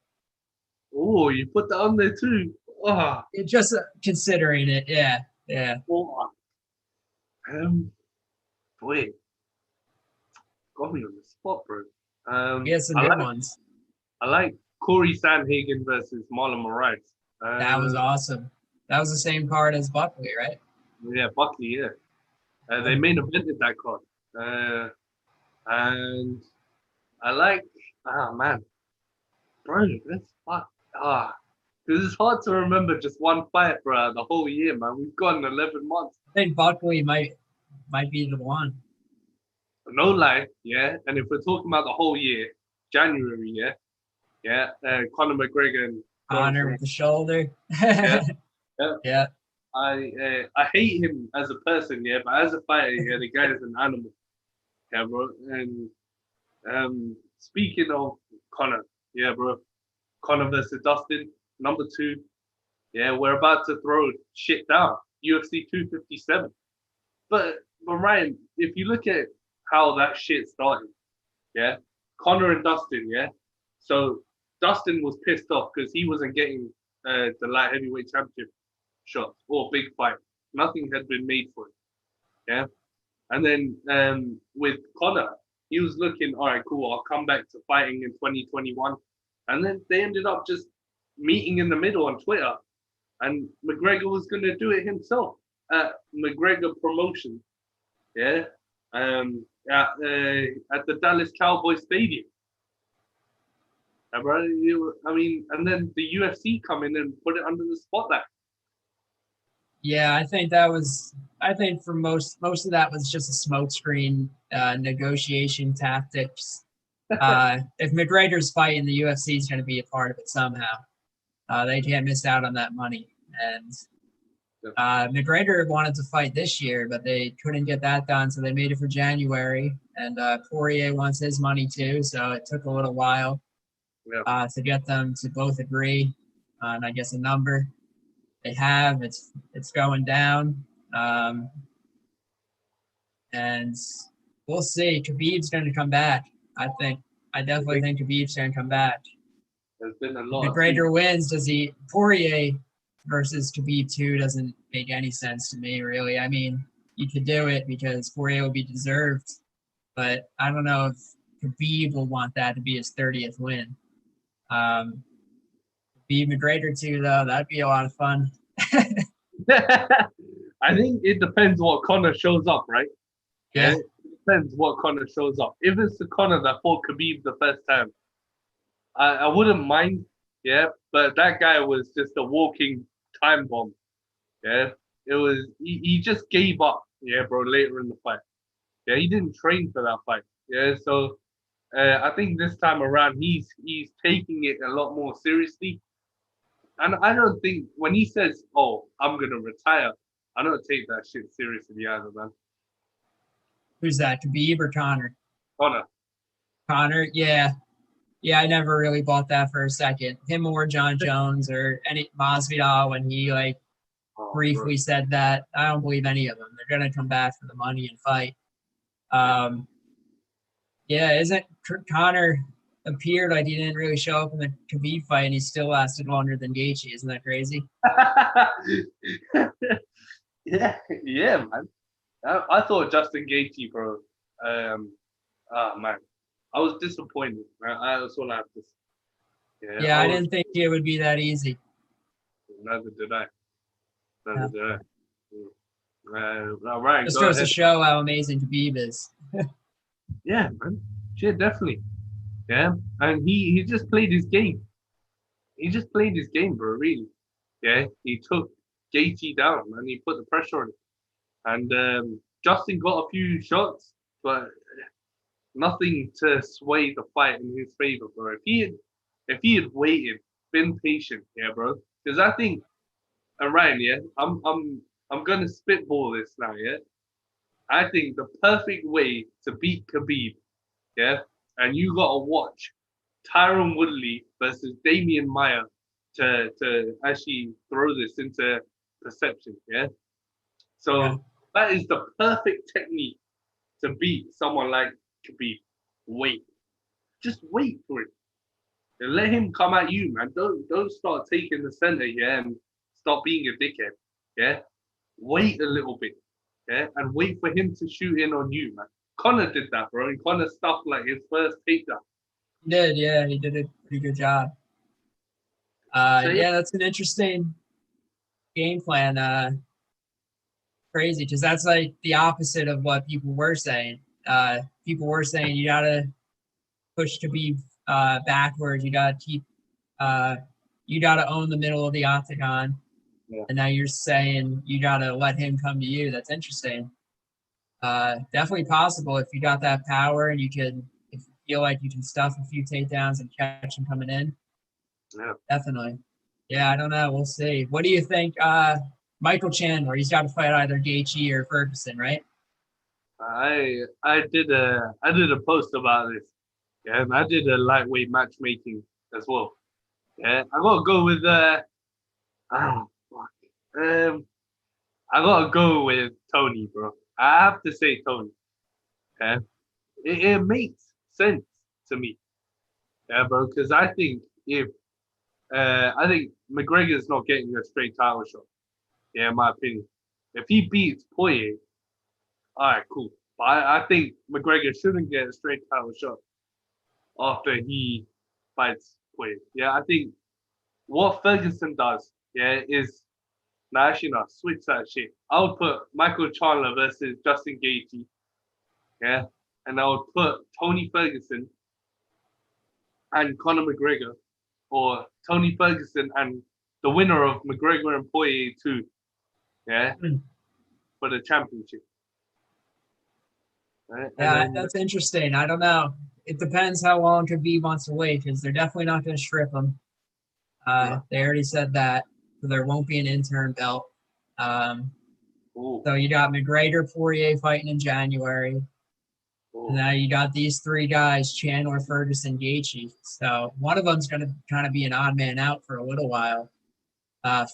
Oh, you put that on there too. Oh, Just considering it, yeah. oh. Boy, got me on the spot, bro. We had some good ones. I like Corey Sandhagen versus Marlon Moraes. That was awesome. That was the same card as Buckley, right? Yeah, Buckley, yeah. They main evented that card. And I like, man, bro, that's fuck. Because it's hard to remember just one fight, bro, the whole year, man. We've gone 11 months. I think Buckley might be the one. No lie, yeah. And if we're talking about the whole year, January, yeah, Conor McGregor and Conor with the shoulder. yeah. I hate him as a person, yeah, but as a fighter, yeah, the guy is an animal, yeah, bro. And speaking of Conor, yeah, bro, Conor versus Dustin, number 2, yeah, we're about to throw shit down, UFC 257. But Ryan, if you look at how that shit started, yeah, Conor and Dustin, yeah. So Dustin was pissed off because he wasn't getting the light heavyweight championship shots or big fight. Nothing had been made for it, yeah. And then with Conor, he was looking, all right, cool, I'll come back to fighting in 2021. And then they ended up just meeting in the middle on Twitter. And McGregor was going to do it himself at McGregor Promotion, yeah, at the Dallas Cowboys Stadium. I mean, and then the UFC come in and put it under the spotlight. Yeah, I think for most of that was just a smokescreen, negotiation tactics. If McGregor's fighting, the UFC is going to be a part of it somehow. They can't miss out on that money. And McGregor wanted to fight this year, but they couldn't get that done, so they made it for January. And Poirier wants his money too, so it took a little while to get them to both agree on, I guess, a number. They have. It's going down. And we'll see. Khabib's going to come back, I think. I definitely think Khabib's going to come back. There's been a lot. McGregor wins. Poirier versus Khabib 2 doesn't make any sense to me, really. I mean, you could do it because Poirier would be deserved, but I don't know if Khabib will want that to be his 30th win. Khabib McGregor 2, though, that'd be a lot of fun. I think it depends what Conor shows up, right? Yeah. It depends what Conor shows up. If it's the Conor that fought Khabib the first time, I wouldn't mind, yeah, but that guy was just a walking time bomb, yeah. It was, he just gave up, yeah, bro, later in the fight. Yeah, he didn't train for that fight, yeah, so I think this time around, he's taking it a lot more seriously. And I don't think, when he says, oh, I'm going to retire, I don't take that shit seriously either, man. Who's that, Khabib or Conor? Conor, yeah. Yeah, I never really bought that for a second. Him or John Jones or any Masvidal when he briefly said that. I don't believe any of them. They're gonna come back for the money and fight. Yeah, isn't Conor appeared like he didn't really show up in the Khabib fight and he still lasted longer than Gaethje? Isn't that crazy? yeah, man. I thought Justin Gaethje, bro. Man. I was disappointed. That's all I have to say. Yeah, I didn't think it would be that easy. Neither did I. All right. Just goes to show how amazing Khabib is. Yeah, man. Yeah, definitely. Yeah, and he just played his game. He just played his game, bro. Really. Yeah, he took Gaethje down and he put the pressure on him. And Justin got a few shots, but nothing to sway the fight in his favor, bro. If he had waited, been patient, yeah, bro. Because I think, Ryan, yeah, I'm gonna spitball this now, yeah. I think the perfect way to beat Khabib, yeah, and you gotta watch Tyron Woodley versus Damian Maia to actually throw this into perception, yeah. So That is the perfect technique to beat someone like Khabib. Wait. Just wait for it. And let him come at you, man. Don't start taking the center, yeah, and start being a dickhead. Yeah. Wait a little bit. Yeah. And wait for him to shoot in on you, man. Connor did that, bro. And Connor stuffed like his first takedown. He did, yeah, he did a pretty good job. So yeah, Yeah, that's an interesting game plan. Crazy, because that's like the opposite of what people were saying. People were saying you gotta push to be backwards. You gotta keep. You gotta own the middle of the octagon. yeah. And now you're saying you gotta let him come to you. That's interesting. Definitely possible if you got that power and you could, if you feel like you can stuff a few takedowns and catch him coming in. Yeah. Definitely. Yeah, I don't know. We'll see. What do you think? Michael Chandler, he's got to fight either Gaethje or Ferguson, right? I did a post about this. Yeah, and I did a lightweight matchmaking as well. Yeah, I gotta go with fuck. I gotta go with Tony, bro. I have to say Tony. Yeah, it makes sense to me. Yeah, bro, because I think McGregor's not getting a straight title shot. Yeah, in my opinion. If he beats Poirier, all right, cool. But I think McGregor shouldn't get a straight title shot after he fights Poirier. Yeah, I think what Ferguson does, yeah, is actually not switch that shit. I would put Michael Chandler versus Justin Gaethje, yeah, and I would put Tony Ferguson and Conor McGregor, or Tony Ferguson and the winner of McGregor and Poirier 2, yeah, for the championship. Right? And Yeah, then that's interesting. I don't know. It depends how long Khabib wants to wait because they're definitely not going to strip him. no. They already said that. So there won't be an interim belt. So you got McGregor, Poirier fighting in January. And now you got these three guys, Chandler, Ferguson, Gaethje. So one of them's going to kind of be an odd man out for a little while.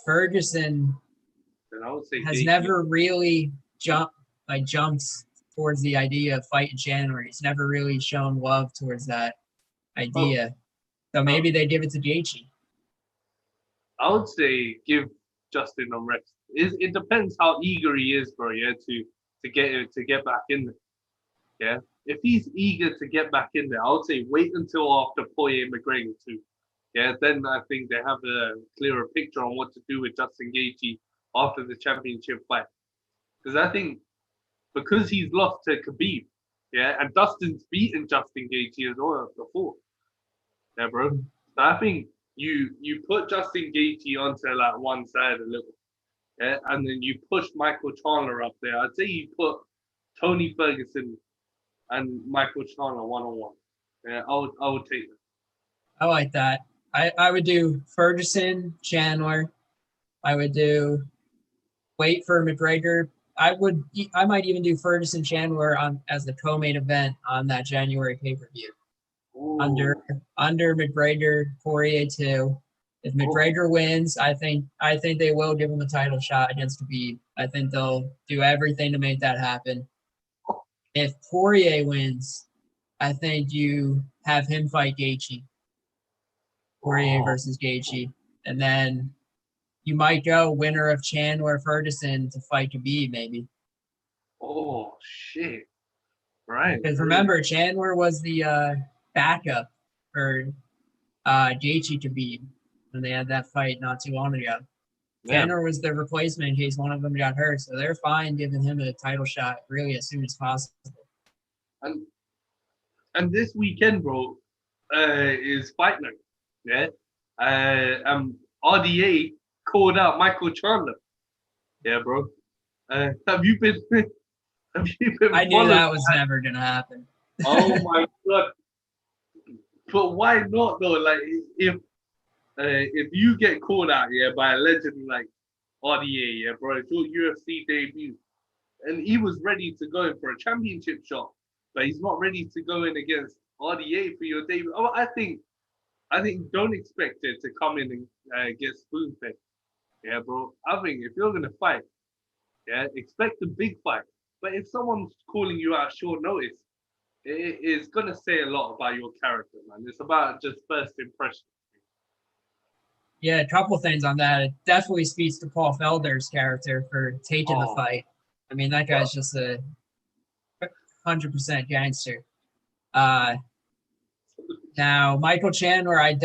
Ferguson then I would say has Gaethje. never really jumped towards the idea of fighting Chandler. He's never really shown love towards that idea. So maybe they give it to Gaethje. I would say give Justin a rest. It depends how eager he is, bro. Yeah, to get back in there. Yeah, if he's eager to get back in there, I would say wait until after Poirier McGregor too. Yeah, then I think they have a clearer picture on what to do with Justin Gaethje after the championship fight. Because I think because he's lost to Khabib, yeah, and Dustin's beaten Justin Gaethje as well before. Yeah, bro. So I think you put Justin Gaethje onto like one side a little, yeah, and then you push Michael Chandler up there. I'd say you put Tony Ferguson and Michael Chandler 1-on-1. Yeah, I would take that. I like that. I would do Ferguson, Chandler. I would do wait for McGregor. I might even do Ferguson Chandler on as the co-main event on that January pay-per-view. Under McGregor Poirier 2. If McGregor wins, I think they will give him a title shot against Khabib. I think they'll do everything to make that happen. If Poirier wins, I think you have him fight Gaethje. Poirier versus Gaethje. And then you might go winner of Chandler Ferguson to fight Khabib, maybe. Oh shit! Right. Because remember, Chandler was the backup for Gaethje Khabib when they had that fight not too long ago. Yeah. Chandler was the replacement in case one of them got hurt, so they're fine giving him a title shot really as soon as possible. And this weekend, bro, is fight night. Yeah. RDA called out Michael Chandler. Yeah, bro. Have you been? Have you been? I knew that was never gonna happen. Oh my god! But why not though? Like if you get called out, yeah, by a legend like RDA, yeah, bro, it's your UFC debut, and he was ready to go in for a championship shot, but he's not ready to go in against RDA for your debut. Oh, I think don't expect it to come in and get spoon fed. Yeah, bro. I think if you're gonna fight, Yeah, expect a big fight. But if someone's calling you out short notice, it is gonna say a lot about your character, man. It's about just first impression. Yeah, a couple things on that. It definitely speaks to Paul Felder's character for taking the Oh, fight. I mean, that guy's just a 100% gangster. Uh, Now, Michael Chandler, I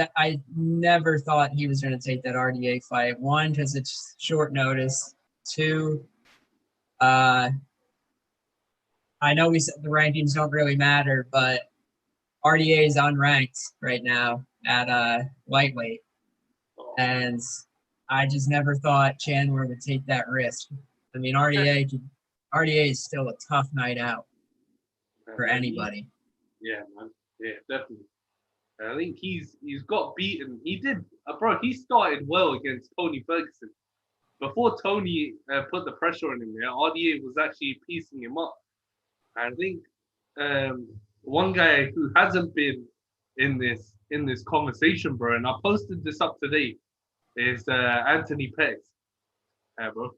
never thought he was going to take that RDA fight. One, because it's short notice. Two, I know we said the rankings don't really matter, but RDA is unranked right now at lightweight. And I just never thought Chandler would take that risk. I mean, RDA is still a tough night out for anybody. Yeah, man. Yeah, definitely. I think he's got beaten. He did, bro. He started well against Tony Ferguson. Before Tony put the pressure on him, yeah, RDA was actually piecing him up. I think one guy who hasn't been in this conversation, bro, and I posted this up today, is Anthony Pettis, bro.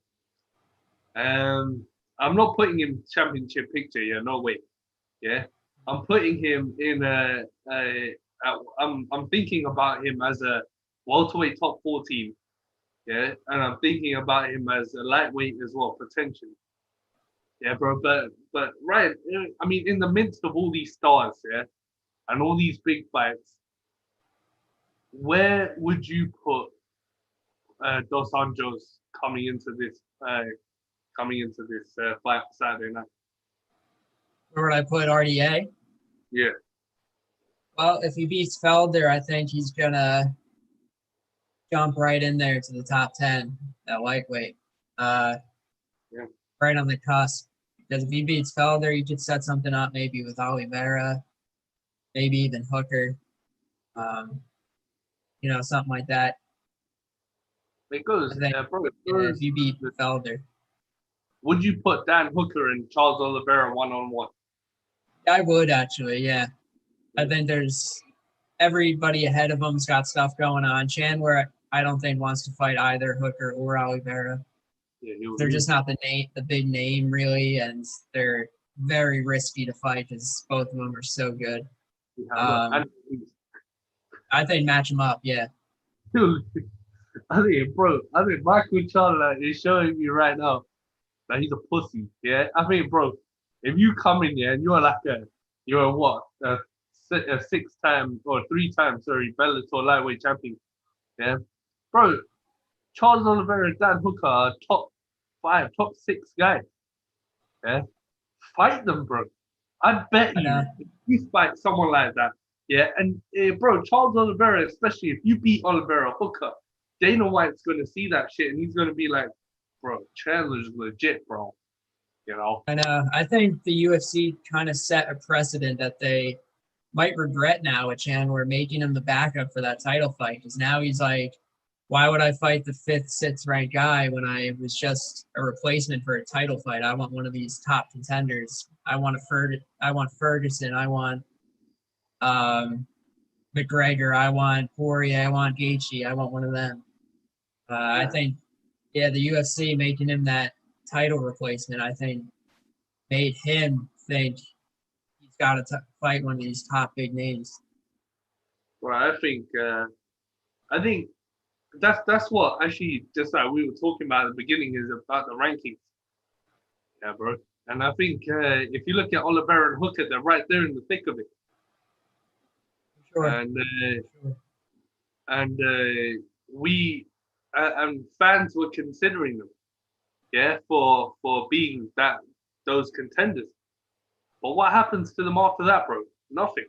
I'm not putting him championship picture, yeah, no way, yeah. I'm putting him in I'm thinking about him as a welterweight top 14, yeah, and I'm thinking about him as a lightweight as well, potentially. Yeah, bro, but right, I mean, in the midst of all these stars, yeah, and all these big fights, where would you put Dos Anjos coming into this fight Saturday night? Where would I put RDA? Yeah. Well, if he beats Felder, I think he's gonna jump right in there to the top 10 at lightweight. Yeah. Right on the cusp. Because if he beats Felder, he could set something up maybe with Oliveira, maybe even Hooker. Something like that. It goes, bro. If you beat Felder. Would you put Dan Hooker and Charles Oliveira one-on-one? I would actually, yeah. I think there's everybody ahead of him's got stuff going on. Chandler, I don't think wants to fight either Hooker or Oliveira. Yeah, they're just not the big name really, and they're very risky to fight because both of them are so good. I think match them up, yeah. I think Michael Chandler is showing me right now that he's a pussy. Yeah, I mean, bro, if you come in here and you're a 6-time or 3-time, Bellator lightweight champion, yeah, bro, Charles Oliveira and Dan Hooker are top 5, top 6 guys. Yeah, fight them, bro. I bet you if you fight someone like that, yeah, and bro, Charles Oliveira, especially if you beat Oliveira Hooker, Dana White's gonna see that shit and he's gonna be like, bro, Chandler's legit, bro. You know. I know. I think the UFC kind of set a precedent that they might regret now with Chandler making him the backup for that title fight, because now he's like, why would I fight the 5th, 6th ranked guy when I was just a replacement for a title fight? I want one of these top contenders. I want Ferguson. I want McGregor. I want Poirier. I want Gaethje. I want one of them. I think, yeah, the UFC making him that title replacement, I think, made him think he's got to fight one of these top big names. Well, I think that's what actually, just like we were talking about at the beginning, is about the rankings. Yeah, bro. And I think if you look at Oliveira and Hooker, they're right there in the thick of it. Sure. And fans were considering them, yeah, for being those contenders. But what happens to them after that, bro? Nothing.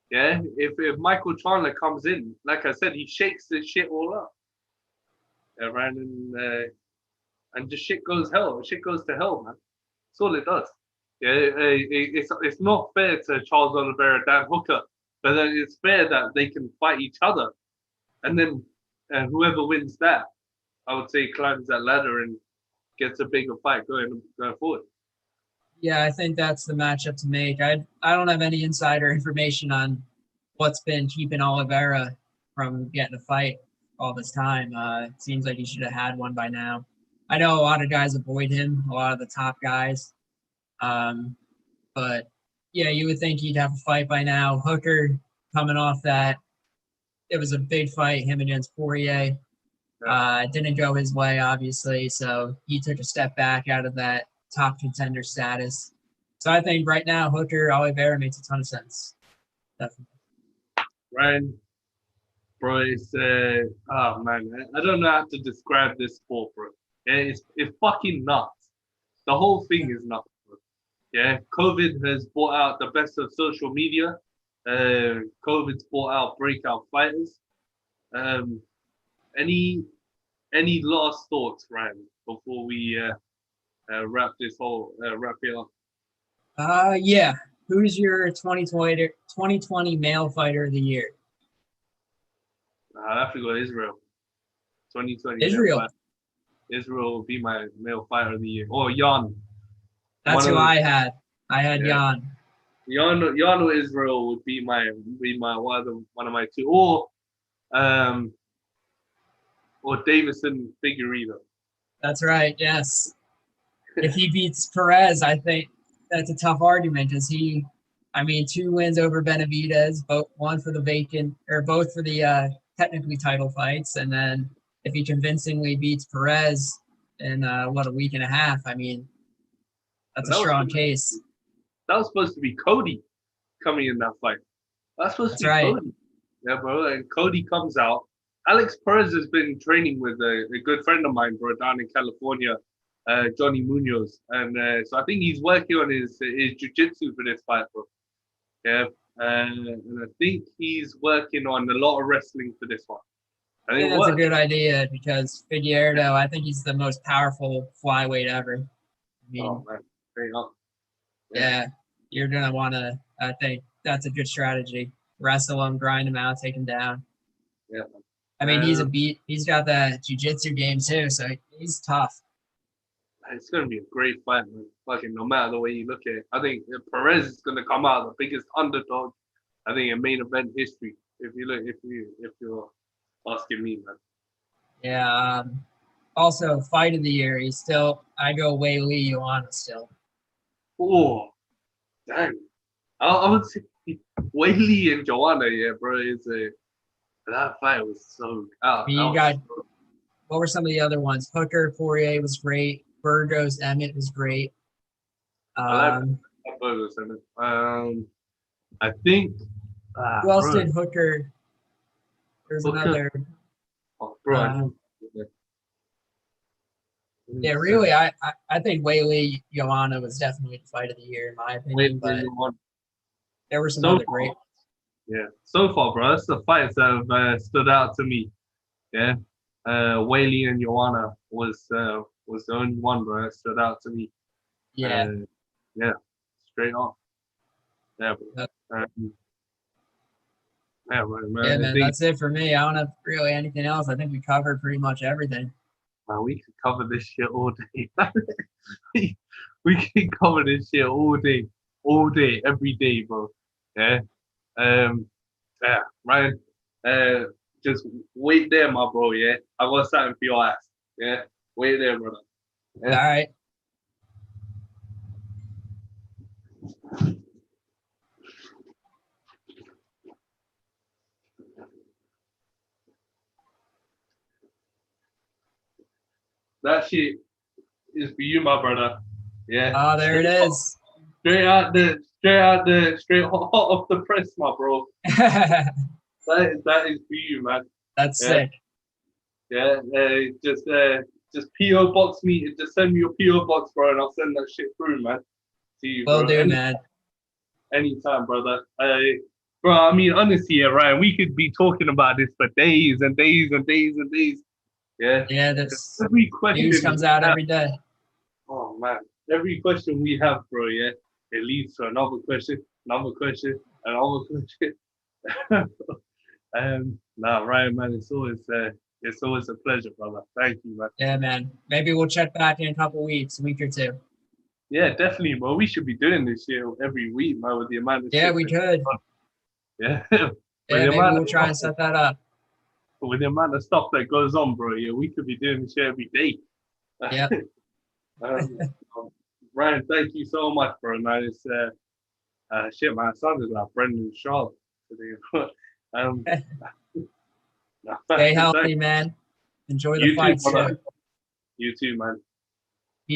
Yeah, if Michael Chandler comes in, like I said, he shakes this shit all up. Yeah, right, and just shit goes to hell, man. That's all it does. Yeah, it's not fair to Charles Oliveira, Dan Hooker, but then it's fair that they can fight each other, and then whoever wins that, I would say, climbs that ladder and gets a bigger fight going forward. Yeah, I think that's the matchup to make. I don't have any insider information on what's been keeping Oliveira from getting a fight all this time. It seems like he should have had one by now. I know a lot of guys avoid him, a lot of the top guys. But yeah, you would think he'd have a fight by now. Hooker coming off that, it was a big fight, him against Poirier. Didn't go his way, obviously, so he took a step back out of that top contender status. So I think right now, Hooker, Oliveira makes a ton of sense. Definitely. Ryan, bro, it's oh man, I don't know how to describe this sport, bro. Yeah, it's fucking nuts. The whole thing is nuts, bro. Yeah, COVID has brought out the best of social media. COVID's brought out breakout fighters. Um, any last thoughts, Ryan, before we wrap it up? Yeah. Who's your 2020 male fighter of the year? I have to go Israel. 2020. Israel. Israel will be my male fighter of the year. Or Jan. That's who I had. I had Jan. Jan or Israel would be my one of my two. Or Davison Figueiredo. That's right. Yes. If he beats Perez, I think that's a tough argument because 2 wins over Benavidez, both for the technically title fights, and then if he convincingly beats Perez in a week and a half, that's a strong case. That was supposed to be Cody coming in that fight. That's supposed to be right. Cody. Yeah, bro. And Cody comes out. Alex Perez has been training with a good friend of mine, bro, down in California, Johnny Munoz, and so I think he's working on his jiu-jitsu for this fight, bro. Yeah, and I think he's working on a lot of wrestling for this one. I think that's a good idea because Figueiredo, I think he's the most powerful flyweight ever. Oh man, straight up. Yeah, you're gonna want to. I think that's a good strategy. Wrestle him, grind him out, take him down. Yeah. He's got that jiu-jitsu game too, so he's tough. It's gonna be a great fight, man. Fucking no matter the way you look at it, I think Perez is gonna come out the biggest underdog. I think in main event history. If you're asking me, man. Yeah. Also, fight of the year. I go Weili Joanna still. Oh, dang. I would say Weili and Joanna, yeah, bro. That fight was so. What were some of the other ones? Hooker, Poirier was great. Burgos, Emmett was great. I like Burgos, Emmett. I think. Who else did Hooker? There's another. Oh, bro. Yeah, really, I think Weili Joanna was definitely the fight of the year in my opinion. But there were some other great ones. Yeah, so far, bro, that's the fights that have stood out to me. Yeah, Weili and Joanna was the only one, bro, that stood out to me. Yeah. Yeah, straight off. Yeah, bro. Man. Yeah, man, that's it for me. I don't have really anything else. I think we covered pretty much everything. Man, we could cover this shit all day. we can cover this shit all day, every day, bro. Yeah. Yeah, Ryan. Just wait there, my bro. Yeah, I got something for your ass. Yeah, wait there, brother. Yeah? All right. That shit is for you, my brother. Yeah. Oh, there it is. Straight hot off the press, my bro. that is for you, man. That's sick. Yeah. Just PO box me. Just send me your PO box, bro, and I'll send that shit through, man. To you, Will do, man. Anytime, brother. Bro, I mean, honestly, yeah, Ryan, we could be talking about this for days and days and days and days. Yeah. Yeah, this every question news comes out every day. Oh man, every question we have, bro, yeah, it leads to another question, another question. Ryan, man, it's always a pleasure, brother. Thank you, man. Yeah, man. Maybe we'll check back in a week or two. Yeah, definitely, bro. We should be doing this shit every week, man, with the amount of Yeah, we could. Yeah. Yeah, maybe we'll try and set that up. With the amount of stuff that goes on, bro, yeah, we could be doing this shit every day. Yep. um, Ryan, thank you so much, bro. Man, it's shit, man. It sounded like Brendan Schaub today. um, Stay healthy, thank man. Enjoy the you too, fights brother. too. You too, man.